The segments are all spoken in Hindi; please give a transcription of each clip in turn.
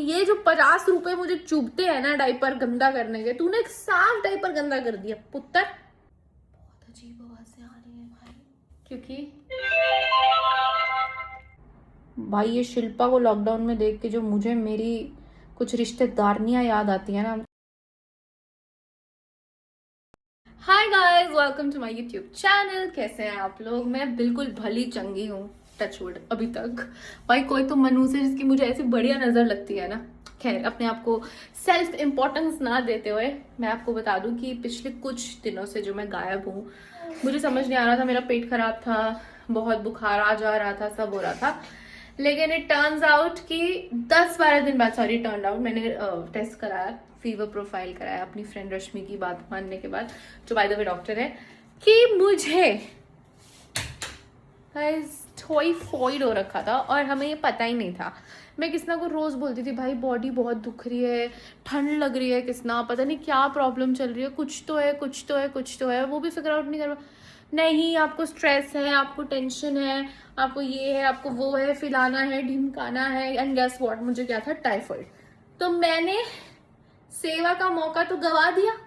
ये जो 50 रुपए मुझे चुभते हैं ना डायपर गंदा करने के, तूने एक साफ डायपर गंदा कर दिया पुत्र। बहुत अजीब आवाजें आ रही हैं भाई, क्योंकि भाई ये शिल्पा को लॉकडाउन में देख के जो मुझे मेरी कुछ रिश्तेदारनियां याद आती है ना। Hi guys, welcome to my YouTube channel. कैसे हैं आप लोग? मैं बिल्कुल भली चंगी हूँ, टचवुड अभी तक। भाई कोई तो मनुष्य जिसकी मुझे ऐसी बढ़िया नजर लगती है ना। खैर, अपने आप को सेल्फ इम्पोर्टेंस ना देते हुए मैं आपको बता दूं कि पिछले कुछ दिनों से जो मैं गायब हूँ, मुझे समझ नहीं आ रहा था। मेरा पेट खराब था, बहुत बुखार आ जा रहा था, सब हो रहा था। लेकिन इट टर्न्स आउट कि 10-12 दिन बाद, सॉरी टर्न आउट, मैंने टेस्ट कराया, फीवर प्रोफाइल कराया अपनी फ्रेंड रश्मि की बात मानने के बाद, जो बाय द वे डॉक्टर है, कि मुझे टाइफॉइड हो रखा था और हमें ये पता ही नहीं था। मैं किसना को रोज बोलती थी भाई बॉडी बहुत दुख रही है, ठंड लग रही है, किसना पता नहीं क्या प्रॉब्लम चल रही है, कुछ तो है कुछ तो है कुछ तो है। वो भी फिगर आउट नहीं कर, नहीं आपको स्ट्रेस है, आपको टेंशन है, आपको ये है, आपको वो है, फिलाना है, ढिमकाना है। एंड गेस व्हाट, मुझे क्या था, टाइफॉइड। तो मैंने सेवा का मौका तो गवा दिया,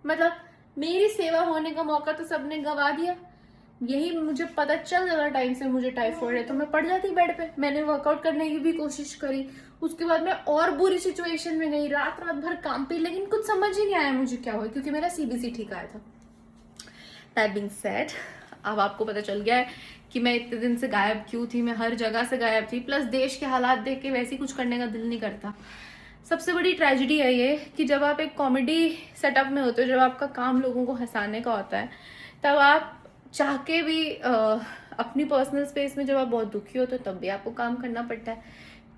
मतलब मेरी सेवा होने का मौका तो सबने गवा दिया। यही मुझे पता चल जाता टाइम से मुझे टाइफॉइड है तो मैं पड़ जाती बेड पे। मैंने वर्कआउट करने की भी कोशिश करी, उसके बाद मैं और बुरी सिचुएशन में गई, रात रात भर काम पे, लेकिन कुछ समझ ही नहीं आया मुझे क्या हुआ, क्योंकि मेरा सीबीसी ठीक आया था। दैट बीइंग सेड, अब आपको पता चल गया है कि मैं इतने दिन से गायब क्यों थी। मैं हर जगह से गायब थी, प्लस देश के हालात देख के वैसे ही कुछ करने का दिल नहीं करता। सबसे बड़ी ट्रेजेडी है ये कि जब आप एक कॉमेडी सेटअप में होते हो, जब आपका काम लोगों को हंसाने का होता है, तब आप चाह के भी अपनी पर्सनल स्पेस में जब आप बहुत दुखी होते हो तब भी आपको काम करना पड़ता है।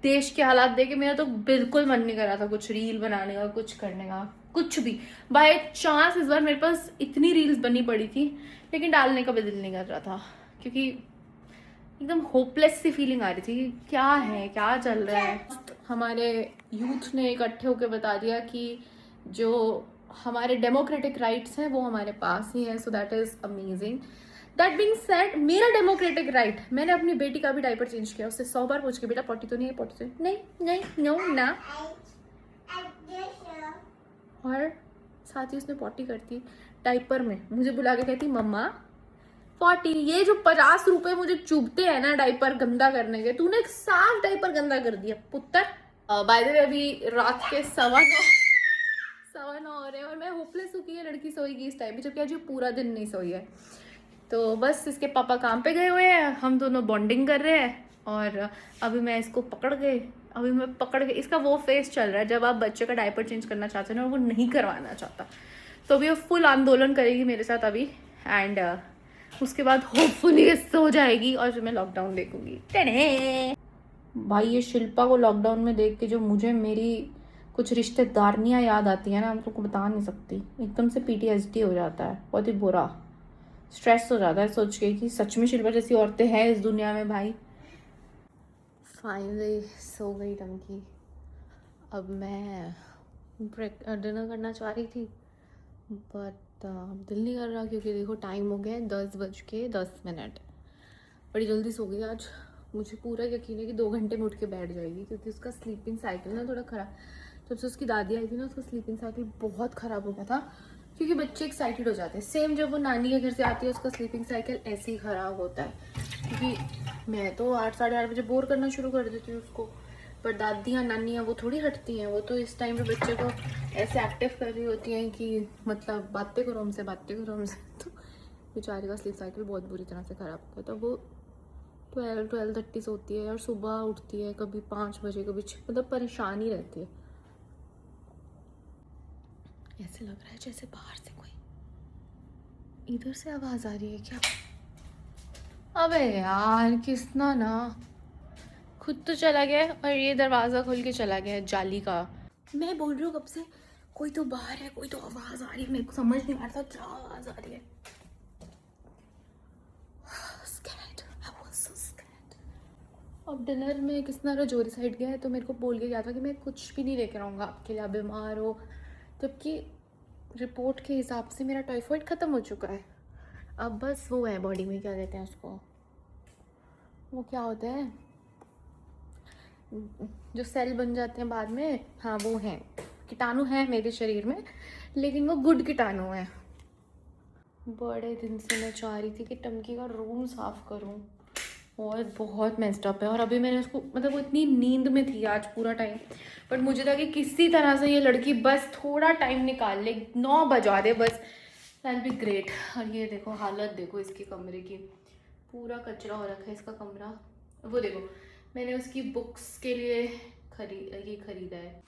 देश के हालात देख के मेरा तो बिल्कुल मन नहीं कर रहा था कुछ रील बनाने का, कुछ करने का, कुछ भी। बाय चांस इस बार मेरे पास इतनी रील्स बनी पड़ी थी, लेकिन डालने का भी दिल नहीं कर रहा था, क्योंकि एकदम होपलेस सी फीलिंग आ रही थी। क्या है, क्या चल रहा है। हमारे यूथ ने इकट्ठे होकर बता दिया कि जो हमारे डेमोक्रेटिक राइट्स हैं वो हमारे पास ही है, so that is amazing. That being said, मेरा डेमोक्रेटिक राइट, मैंने अपनी बेटी का भी डायपर चेंज किया, उससे 100 बार पूछ के, बेटा पॉटी तो नहीं है, पॉटी तो नहीं, नहीं नो ना। और साथ ही उसने पॉटी करती डायपर में, मुझे बुला के कहती मम्मा पॉटी। ये जो 50 रुपए मुझे चुभते हैं ना डायपर गंदा करने के, तूने एक साफ डायपर गंदा कर दिया पुत्र। बाय द वे अभी रात के 9:15 हो रहे हैं और मैं होपलेस हूँ कि ये लड़की सोएगी इस टाइम पे, जबकि आज ये पूरा दिन नहीं सोई है। तो बस इसके पापा काम पे गए हुए हैं, हम दोनों बॉन्डिंग कर रहे हैं। और अभी मैं इसको पकड़ के इसका वो फेस चल रहा है जब आप बच्चे का डायपर चेंज करना चाहते हैं और वो नहीं करवाना चाहता, तो अभी वो फुल आंदोलन करेगी मेरे साथ अभी। एंड उसके बाद होपफुली सो जाएगी और फिर मैं लॉकडाउन देखूंगी। भाई ये शिल्पा को लॉकडाउन में देख के जो मुझे मेरी कुछ रिश्तेदारनियां याद आती है ना, मैं तुमको बता नहीं सकती। एकदम से पीटीएसडी हो जाता है, बहुत ही बुरा स्ट्रेस हो जाता है सोच के कि सच में शिल्पा जैसी औरतें हैं इस दुनिया में भाई। फाइनली सो गई टंकी। अब मैं डिनर करना चाह रही थी, बट दिल नहीं कर रहा, क्योंकि देखो टाइम हो गया 10:10। बड़ी जल्दी सो गई आज। मुझे पूरा यकीन है कि 2 घंटे में उठ के बैठ जाएगी, क्योंकि उसका स्लीपिंग साइकिल ना थोड़ा खराब, जब से उसकी दादी आई थी ना उसका स्लीपिंग साइकिल बहुत ख़राब हो गया था। क्योंकि बच्चे एक्साइटेड हो जाते हैं, सेम जब वो नानी के घर से आती है उसका स्लीपिंग साइकिल ऐसे ही ख़राब होता है। क्योंकि मैं तो 8-8:30 बजे बोर करना शुरू कर देती हूँ उसको, पर दादियाँ नानियाँ वो थोड़ी हटती हैं। वो तो इस टाइम पे बच्चे को ऐसे एक्टिव कर रही होती हैं कि मतलब बातें करो हमसे, बातें करो हमसे। तो बेचारे का स्लीप साइकिल बहुत बुरी तरह से ख़राब होता है। तो वो 12-12:30 सोती है और सुबह उठती है कभी 5 बजे, कभी 6, मतलब परेशान ही रहती है। ऐसे लग रहा है जैसे बाहर से कोई इधर से आवाज आ रही है क्या। अबे यार किसना ना खुद तो चला गया और ये दरवाजा खोल के चला गया जाली का। मैं बोल रही हूँ कब से कोई तो बाहर है, कोई तो आवाज आ रही है, मेरे को समझ नहीं आ रहा क्या आवाज आ रही है। अब डिनर में किसना रजौरी साइड गया है तो मेरे को बोल के गया था कि मैं कुछ भी नहीं लेकर आऊँगा आपके लिए, आप बीमार हो, जबकि रिपोर्ट के हिसाब से मेरा टाइफॉइड ख़त्म हो चुका है। अब बस वो है बॉडी में, क्या कहते हैं उसको, वो क्या होता है, जो सेल बन जाते हैं बाद में, हाँ वो हैं, कीटाणु हैं मेरे शरीर में, लेकिन वो गुड कीटाणु हैं। बड़े दिन से मैं चाह रही थी कि टंकी का रूम साफ़ करूं, और बहुत मेस्ड अप है। और अभी मैंने उसको, मतलब वो इतनी नींद में थी आज पूरा टाइम, बट मुझे था कि किसी तरह से ये लड़की बस थोड़ा टाइम निकाल ले, 9 बजा दे बस, दैट बी ग्रेट। और ये देखो हालत देखो इसके कमरे की, पूरा कचरा हो रखा है इसका कमरा। वो देखो मैंने उसकी बुक्स के लिए खरीदा है।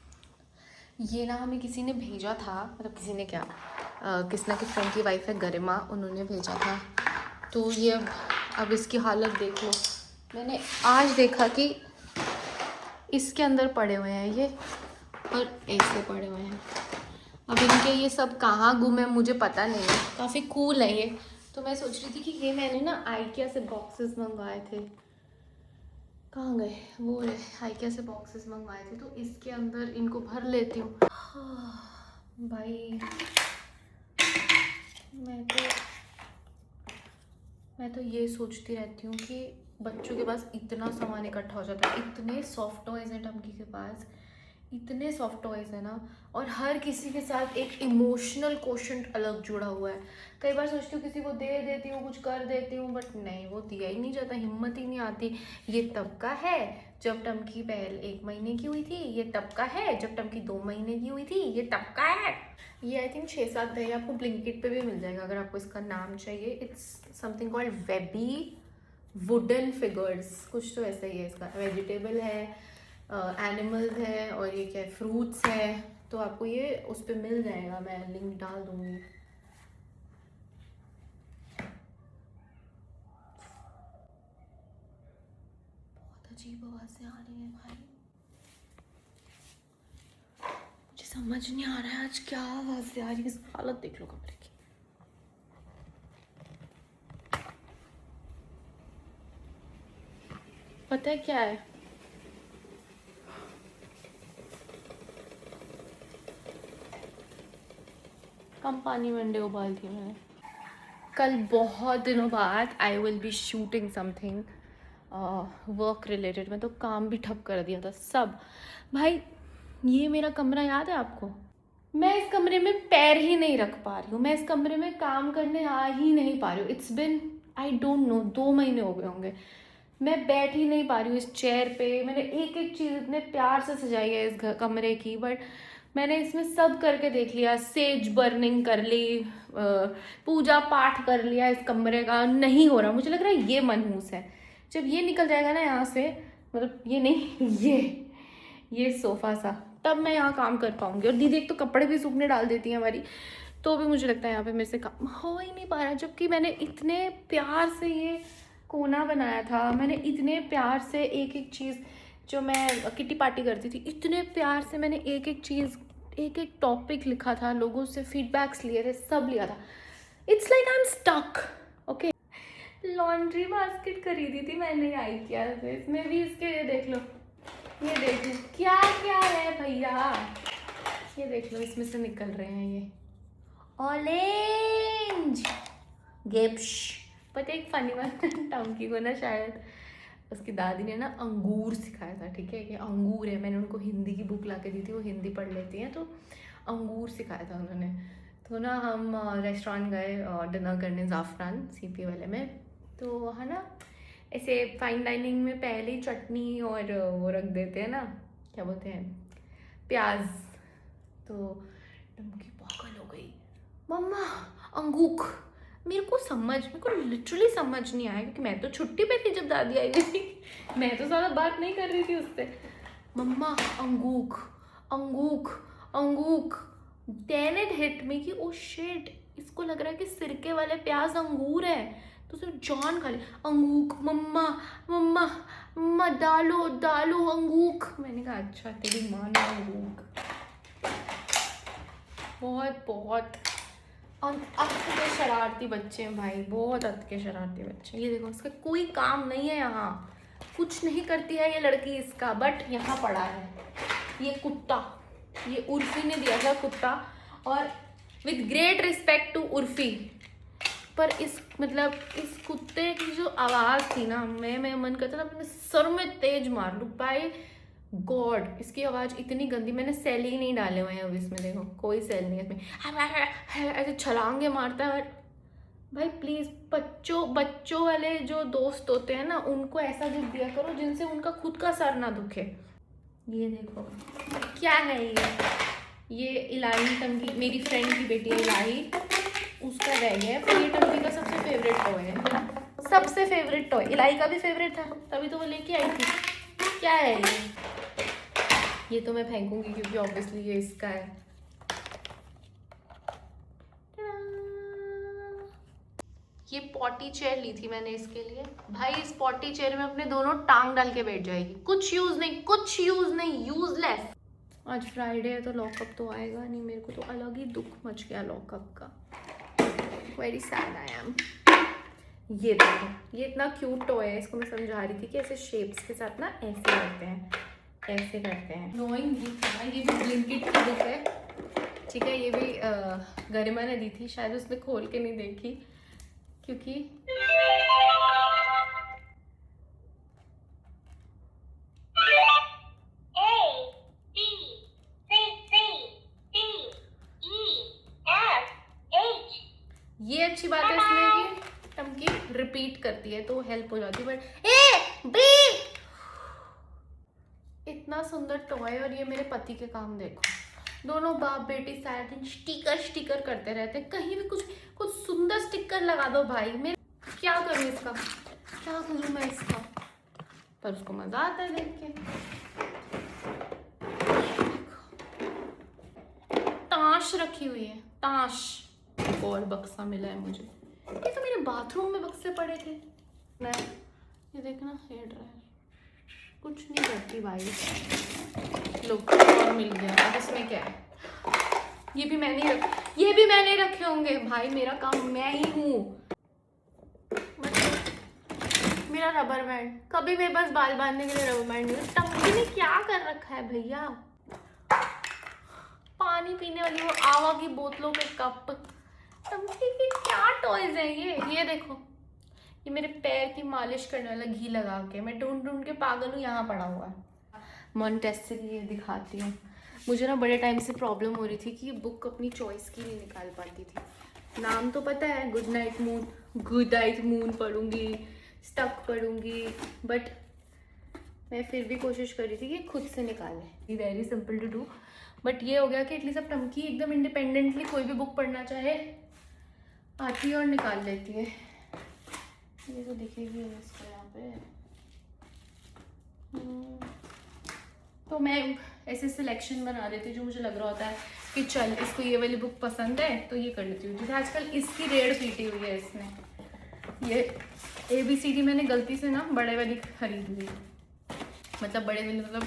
ये ना हमें किसी ने भेजा था, मतलब किसी ने क्या, किसना की फ्रेंड की वाइफ है गरिमा, उन्होंने भेजा था। तो ये अब इसकी हालत देख लो। मैंने आज देखा कि इसके अंदर पड़े हुए हैं ये, और ऐसे पड़े हुए हैं। अब इनके ये सब कहाँ गुम है मुझे पता नहीं है। काफ़ी कूल है ये। तो मैं सोच रही थी कि ये मैंने ना आइकिया से बॉक्सेस मंगवाए थे, कहाँ गए वो रहे, आइकिया से बॉक्सेस मंगवाए थे, तो इसके अंदर इनको भर लेती हूँ। भाई मैं तो ये सोचती रहती हूँ कि बच्चों के पास इतना सामान इकट्ठा हो जाता है, इतने सॉफ्ट टॉयज़ हैं टंकी के पास, इतने सॉफ्ट टॉयज़ है ना, और हर किसी के साथ एक इमोशनल क्वोशंट अलग जुड़ा हुआ है। कई बार सोचती हूँ किसी को दे देती हूँ, कुछ कर देती हूँ, बट नहीं, वो दिया ही नहीं जाता, हिम्मत ही नहीं आती। ये तब का है जब टंकी पहले 1 महीने की हुई थी, ये तब का है जब टंकी 2 महीने की हुई थी, ये तब का है। ये आई थिंक 6-7 है, आपको ब्लिंकिट पे भी मिल जाएगा अगर आपको इसका नाम चाहिए। It's something called wavy wooden figures, कुछ तो ऐसा ही है इसका। वेजिटेबल है, एनिमल्स है, और ये क्या है, फ्रूट्स है। तो आपको ये उस पर मिल जाएगा, मैं लिंक डाल दूँगी। बहुत अजीब आवाज़ें आ रही हैं भाई, मुझे समझ नहीं आ रहा है आज क्या आवाज़ें आ रही है। हालत देख लो कमरे की। पता है क्या है, कम पानी में अंडे उबाल दिए मैंने। कल बहुत दिनों बाद I will be shooting something work related. मैं तो काम भी ठप कर दिया था सब। भाई ये मेरा कमरा याद है आपको, मैं इस कमरे में पैर ही नहीं रख पा रही हूँ, मैं इस कमरे में काम करने आ ही नहीं पा रही हूँ। It's been, I don't know, 2 महीने हो गए होंगे, मैं बैठ ही नहीं पा रही हूँ इस चेयर पे। मैंने एक एक चीज़ इतने प्यार से सजाई है इस कमरे की, बट मैंने इसमें सब करके देख लिया, सेज बर्निंग कर ली, पूजा पाठ कर लिया, इस कमरे का नहीं हो रहा। मुझे लग रहा है ये मनहूस है। जब ये निकल जाएगा ना यहाँ से, मतलब ये नहीं ये सोफ़ा सा, तब मैं यहाँ काम कर पाऊँगी। और दीदी एक तो कपड़े भी सूखने डाल देती हैं हमारी, तो भी मुझे लगता है यहाँ पे मेरे से काम हो ही नहीं पा रहा। जबकि मैंने इतने प्यार से ये कोना बनाया था, मैंने इतने प्यार से एक एक चीज़, जो मैं किटी पार्टी करती थी, इतने प्यार से मैंने एक एक चीज़, एक एक टॉपिक लिखा था, लोगों से फीडबैक्स लिए थे, सब लिया था। It's like I am stuck. Okay, laundry basket खरीदी थी मैंने आइकिया से, इसमें भी इसके, ये देख लो, ये देख लो क्या क्या है भैया, ये देख लो, इसमें से निकल रहे हैं ये ऑरेंज गेप्श। पता है एक फनी बात, टंकी को ना शायद उसकी दादी ने ना अंगूर सिखाया था, ठीक है, कि अंगूर है। मैंने उनको हिंदी की बुक ला के दी थी, वो हिंदी पढ़ लेती हैं, तो अंगूर सिखाया था उन्होंने। तो ना हम रेस्टोरेंट गए डिनर करने, ज़ाफ़रान सीपी वाले में। तो वहाँ ना ऐसे फाइन डाइनिंग में पहले ही चटनी और वो रख देते हैं ना, क्या बोलते हैं, प्याज। तो टंकी पागल हो गई, मम्मा अंगूख। मेरे को लिटरली समझ नहीं आया, क्योंकि मैं तो छुट्टी पे थी जब दादी आई हुई थी, मैं तो ज़्यादा बात नहीं कर रही थी उससे। मम्मा अंगूख अंगूख अंगूख, देन इट हिट मी कि ओ शिट, इसको लग रहा है कि सिरके वाले प्याज अंगूर है, तो सिर्फ जान खा ली। अंगूख, मम्मा मम्मा मम्मा डालो डालो अंगूख। मैंने कहा अच्छा तेरी माँ ने अंगूख। बहुत बहुत अत के शरारती बच्चे हैं भाई, बहुत अत के शरारती बच्चे। ये देखो इसका कोई काम नहीं है, यहाँ कुछ नहीं करती है ये लड़की इसका, बट यहाँ पड़ा है ये कुत्ता, ये उर्फी ने दिया था कुत्ता। और with great respect to Urfi, पर इस मतलब इस कुत्ते की जो आवाज़ थी ना, मैं मन करता था अपने सर में तेज मार लूँ भाई। गॉड इसकी आवाज़ इतनी गंदी, मैंने सेल ही नहीं डाले हुए हैं अब इसमें, देखो कोई सेल नहीं है इसमें, ऐसे छलांगे मारता है। भाई प्लीज़ बच्चों वाले जो दोस्त होते हैं ना, उनको ऐसा गिफ्ट दिया करो जिनसे उनका खुद का सर ना दुखे। ये देखो क्या है ये इलाही टंकी, मेरी फ्रेंड की बेटी है इलाही, उसका रह गया है, पर ये टंकी का सबसे फेवरेट टॉय है, सबसे फेवरेट टॉय। इलाही का भी फेवरेट था, तभी तो वो लेके आई थी। क्या है ये तो मैं फेंकूंगी क्योंकि ऑब्वियसली ये इसका है। ये पॉटी चेयर ली थी मैंने इसके लिए। भाई इस पॉटी चेयर में अपने दोनों टांग डाल के बैठ जाएगी, कुछ यूज नहीं, यूजलेस। आज फ्राइडे है तो लॉकअप तो आएगा नहीं, मेरे को तो अलग ही दुख मच गया लॉकअप का। Very sad I am. ये देखो ये इतना क्यूट टॉय है, इसको मैं समझा रही थी कि ऐसे शेप्स के साथ ना ऐसे करते हैं, ऐसे करते हैं। ड्रॉइंग बुक है, ये भी ब्लिंकिट की बुक है, ठीक है। ये भी गरिमा ने दी थी, शायद उसने खोल के नहीं देखी क्योंकि ये अच्छी बात है इसमें कि टंकी रिपीट करती है तो हेल्प हो जाती है। बट इतना सुंदर टॉय, और ये मेरे पति के काम देखो, दोनों बाप बेटी सारा दिन स्टिकर करते रहते हैं। कहीं भी कुछ सुंदर स्टिकर लगा दो भाई। मैं क्या करूँ इसका, क्या करूँ मैं इसका, पर उसको मजा आता है देख के। ताश रखी हुई है, ताश। और बक्सा मिला है मुझे, ये तो मेरे बाथरूम में बक्से पड़े थे। मैं ये देखना हेयर ड्रायर कुछ नहीं करती भाई। लोग और मिल गया, अब इसमें क्या है, ये भी मैंने रखे होंगे भाई, मेरा काम मैं ही हूँ। मेरा रबर बैंड, कभी मेरे पास बाल बांधने के लिए रबर बैंड नहीं। टंकी ने क्या कर रखा है भैया, पानी पीने वाली वो आवा की बोतलों के कप, टंकी के क्या टॉयज हैं ये देखो, ये मेरे पैर की मालिश करने वाला घी लगा के, मैं ढूंढ के पागल हूँ, यहाँ पड़ा हुआ है। मॉन्टेसरी ये दिखाती हूँ। मुझे ना बड़े टाइम से प्रॉब्लम हो रही थी कि ये बुक अपनी चॉइस की नहीं निकाल पाती थी। नाम तो पता है गुड नाइट मून पढ़ूंगी, स्टक पढ़ूंगी, बट मैं फिर भी कोशिश कर रही थी कि खुद से निकालें। Very simple to do, but ये हो गया कि एटलीस्ट अब टंकी एकदम इंडिपेंडेंटली कोई भी बुक पढ़ना चाहे आती है और निकाल लेती है। ये तो दिखेगी इसको यहाँ पे। तो मैं ऐसे सिलेक्शन बना देती हूँ जो मुझे लग रहा होता है कि चल इसको ये वाली बुक पसंद है तो ये कर लेती हूँ। जैसे आजकल इसकी रेड पीटी हुई है इसने, ये ABCD मैंने गलती से ना बड़े वाली खरीद ली, मतलब बड़े वाली मतलब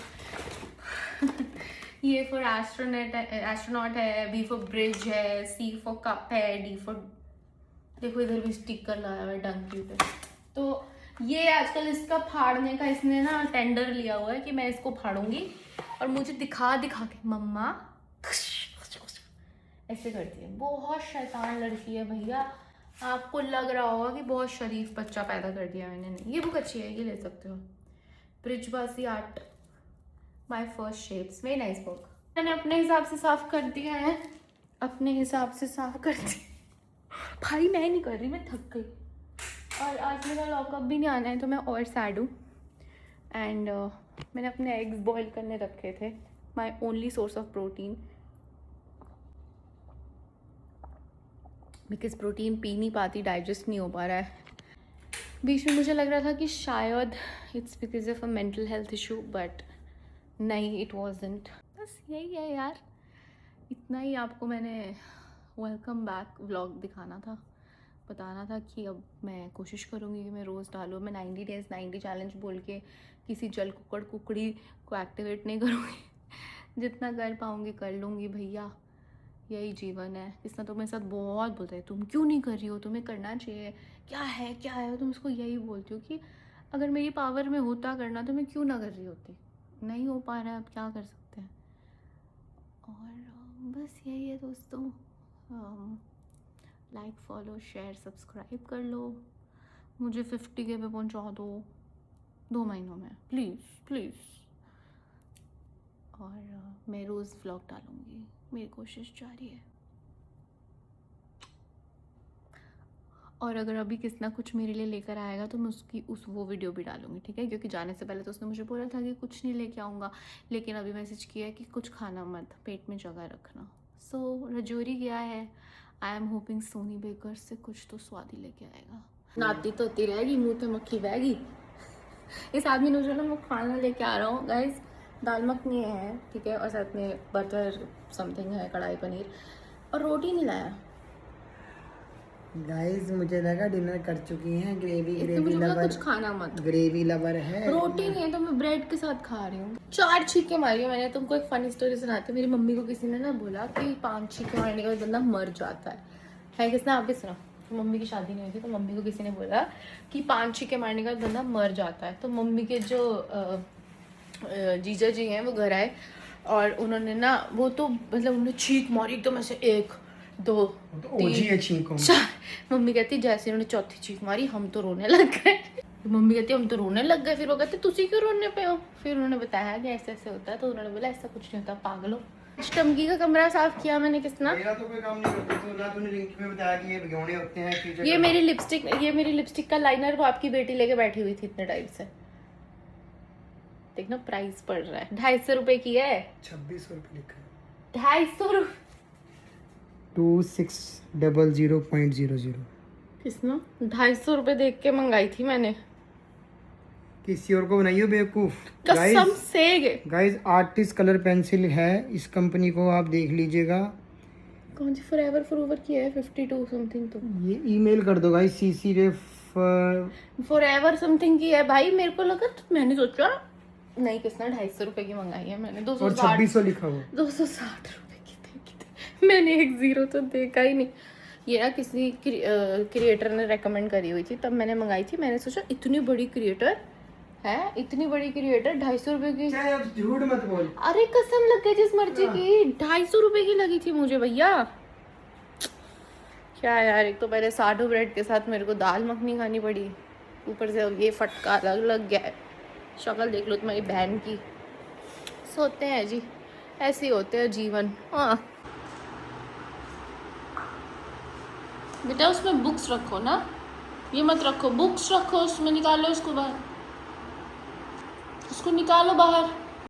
ये फॉर एस्ट्रोनॉट है, B फॉर ब्रिज है, C फॉर कप है, D फॉर, देखो इधर भी स्टिकर लगाया हुआ है डंकी पे। तो ये आजकल इसका फाड़ने का इसने ना टेंडर लिया हुआ है कि मैं इसको फाड़ूंगी, और मुझे दिखा के मम्मा ऐसे करती है। बहुत शैतान लड़की है भैया, आपको लग रहा होगा कि बहुत शरीफ बच्चा पैदा कर दिया मैंने। नहीं, ये बुक अच्छी है, ये ले सकते हो। Brijwasi art my first shapes, very nice book. मैंने अपने हिसाब से साफ कर दिया है, अपने हिसाब से साफ कर दिया भाई, मैं नहीं कर रही, मैं थक गई। और आज मेरा लॉकअप भी नहीं आना है तो मैं और सैड हूँ। एंड मैंने अपने एग्स बॉईल करने रखे थे, my only source of protein, because protein P नहीं पाती, डाइजेस्ट नहीं हो पा रहा है। बीच में मुझे लग रहा था कि शायद it's because of a mental health issue, but नहीं, इट वॉजंट। बस यही है यार, इतना ही आपको मैंने वेलकम बैक व्लॉग दिखाना था, बताना था कि अब मैं कोशिश करूँगी कि मैं रोज़ डालूँ। मैं 90 डेज़ 90 चैलेंज बोल के किसी जल कुकड़ी को एक्टिवेट नहीं करूँगी जितना कर पाऊँगी कर लूँगी भैया, यही जीवन है। इसने तो मेरे साथ बहुत बोलता है, तुम क्यों नहीं कर रही हो, तुम्हें करना चाहिए, क्या है, तुम उसको यही बोलती हो कि अगर मेरी पावर में होता करना तो मैं क्यों ना कर रही होती। नहीं हो पा रहा है, अब क्या कर सकते हैं। और बस यही है दोस्तों, लाइक फॉलो शेयर सब्सक्राइब कर लो, मुझे 50K पे पहुंचा दो 2 महीनों में, प्लीज़ प्लीज़। और मैं रोज़ व्लॉग डालूँगी, मेरी कोशिश जारी है। और अगर अभी किसना कुछ मेरे लिए लेकर आएगा तो मैं वो वीडियो भी डालूँगी, ठीक है? क्योंकि जाने से पहले तो उसने मुझे बोला था कि कुछ नहीं लेके आऊँगा, लेकिन अभी मैसेज किया है कि कुछ खाना मत, पेट में जगह रखना। सो रजौरी गया है, I am hoping Sonny Baker से कुछ तो स्वादी लेके आएगा। नाती तोती रहेगी, मुँह पे मक्खी बहेगी। इस आदमी ने जो ना मैं खाना लेके आ रहा हूँ गाइज, दाल मखनी है, ठीक है, और साथ में बटर समथिंग है, कढ़ाई पनीर, और रोटी नहीं लाया। गाइस मुझे लगा डिनर कर चुकी हैं। ग्रेवी मुझे लवर, कुछ खाना मत, ग्रेवी लवर है। रोटी नहीं है तो मैं ब्रेड के साथ खा रही हूँ। 4 छींके मारी मैंने। तुमको एक फनी स्टोरी सुनाती हूँ। मेरी मम्मी को किसी ने ना बोला कि 5 छींके मारने के बाद बंदा मर जाता है किसने? आप भी सुना। मम्मी की शादी नहीं हुई थी तो मम्मी को किसी ने बोला कि 5 छींके मारने के बाद बंदा मर जाता है। तो मम्मी के जो जीजा जी हैं वो घर आए और उन्होंने ना वो तो मतलब उन्होंने छींक मारी एकदम ऐसे 1 2 3 4। मम्मी कहती जैसे उन्होंने चौथी चीख मारी हम तो रोने लग गए। मम्मी कहती हम तो रोने लग गए। फिर वो कहते तुसी क्यों रोने पे हो? फिर उन्होंने बताया कि ऐसे ऐसे होता है। तो उन्होंने बोला ऐसा कुछ नहीं होता, पागलो। टमकी का कमरा साफ किया मैंने। किसना? मेरा तो कोई काम नहीं करती तू ना। तूने रिंकी में बताया कि ये भिगोने होते हैं। ये मेरी लिपस्टिक का लाइनर वो आपकी बेटी लेके बैठी हुई थी इतने टाइम से। देखना प्राइस पड़ रहा है 250 रुपए की है। 2600 रुपए लिखा है। 250 रुपए। 2600.00। किसना? 250 रुपए देख के मंगाई थी मैंने। किसी और को बनाइयो बेवकूफ। कसम से गाइस आर्टिस्ट कलर पेंसिल है, इस कंपनी को आप देख लीजिएगा। कौन सी फॉरएवर की है? 52 समथिंग। तो ये ईमेल कर दो गाइस सीसी रे फॉरएवर समथिंग की है भाई। मेरे को लगा तो मैंने सोचा नहीं किसने 250 रुपए की मंगाई है मैंने। 260 और 2600 लिखा हुआ 260 रुपए की थी। मैंने एक 0 तो देखा ही नहीं। ये ना किसी क्रिएटर ने रेकमेंड करी हुई थी तब मैंने मंगाई थी। मैंने सोचा इतनी बड़ी क्रिएटर है, इतनी बड़ी क्रिएटर 250 रुपए की। झूठ मत बोल। अरे कसम लग गई जिस मर्जी की। 250 रुपए की लगी थी मुझे भैया। क्या यार, एक तो पहले साडो ब्रेड के साथ मेरे को दाल मखनी खानी पड़ी, ऊपर से अब ये फटका अलग लग गया है। शक्ल देख लो तुम्हारी बहन की। सोते हैं जी, ऐसे ही होते हैं जीवन। हाँ बेटा उसमें बुक्स रखो ना, ये मत रखो। बुक्स रखो उसमें, निकालो उसको बाहर, उसको निकालो बाहर।